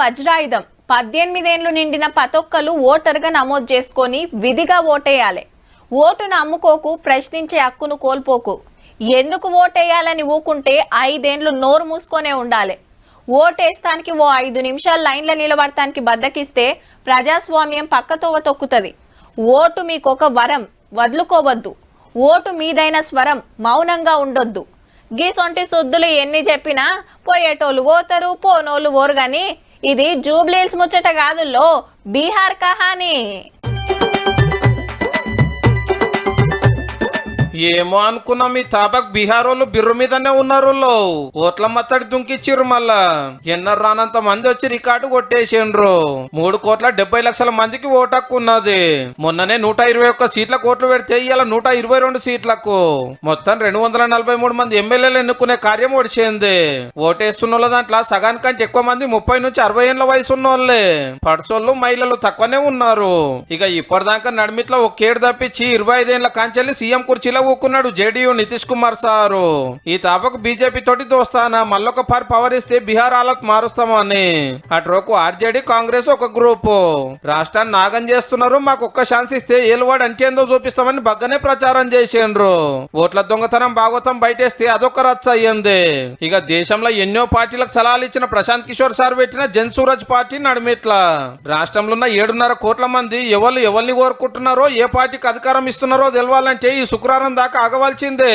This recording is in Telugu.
వజ్రాయుధం 18 ఏళ్లు నిండిన ప్రతొక్కరు ఓటరుగా నమోదు చేసుకొని విధిగా ఓటేయాలి. ఓటును అమ్ముకోకు, ప్రశ్నించే హక్కును కోల్పోకు. ఎందుకు ఓటేయాలని ఊకుంటే 5 ఏళ్లు నోరు మూసుకొనే ఉండాలి. ఓటేస్తానికి ఓ 5 నిమిషాలు లైన్లో నిలబడటానికి బద్దకిస్తే ప్రజాస్వామ్యం పక్కతోవ తొక్కుతుంది. ఓటు మీకొక వరం, వదులుకోవద్దు. ఓటు మీదైన స్వరం, మౌనంగా ఉండొద్దు. గీసొంటి సుద్దులు ఎన్ని చెప్పినా పోయేటోళ్ళు ఓతరు, పోనోళ్ళు ఓరు గాని ఇది జూబ్లీహిల్స్ ముచ్చట కాదుల్లో, బీహార్ కహానీ. ఏమో అనుకున్నా మీ తాబక్ బీహార్ వాళ్ళు బిర్రు మీదనే ఉన్నారు. ఓట్ల మత్తడి దుంకిచ్చిర్రు. మళ్ళా ఎన్నర్ రానంత మంది వచ్చి రికార్డు కొట్టేసిండ్రు. 3,70,00,000 మందికి ఓటు హక్కు ఉన్నది. మొన్ననే 121 సీట్లకు ఓట్లు పెడితే ఇవాళ 122 సీట్లకు మొత్తం 243 మంది ఎమ్మెల్యేలు ఎన్నుకునే కార్యం ఒడిచింది. ఓటేస్తున్న దాంట్లో సగానికంటే ఎక్కువ మంది 30 నుంచి 60 ఏళ్ల వయసు ఉన్నోళ్లే. పడుసోళ్ళు, మహిళలు తక్కువనే ఉన్నారు. ఇక ఇప్పటిదాకా నడిమిట్లో ఒకేడు తప్పించి 25 ఏళ్ల కాంచెల్లి సీఎం కుర్చీలో ఊకున్నాడు జేడీయూ నితీష్ కుమార్ సారు. ఈ తాపకు బీజేపీ తోటి దోస్తానా మళ్ళొక పవర్ ఇస్తే బీహార్ హాలత్ మారుస్తామని. అటురోకు ఆర్జేడీ, కాంగ్రెస్ ఒక గ్రూపు రాష్ట్రాన్ని నాగం చేస్తున్నారు. మాకు ఒక్క ఛాన్స్ ఇస్తే ఏలువాడు అంటేందో చూపిస్తామని బగ్గనే ప్రచారం చేసిండ్రు. ఓట్ల దొంగతనం భాగవతం బయటేస్తే అదొక రచ్చ అయ్యింది. ఇక దేశంలో ఎన్నో పార్టీలకు సలహాలు ఇచ్చిన ప్రశాంత్ కిషోర్ సార్ పెట్టిన జన్ సూరజ్ పార్టీ నడిమిట్ల రాష్ట్రంలో ఉన్న 7.5 కోట్ల మంది ఎవరిని కోరుకుంటున్నారో, ఏ పార్టీకి అధికారం ఇస్తున్నారో తెలవాలంటే ఈ శుక్రవారం దాకా ఆగవలసిందే.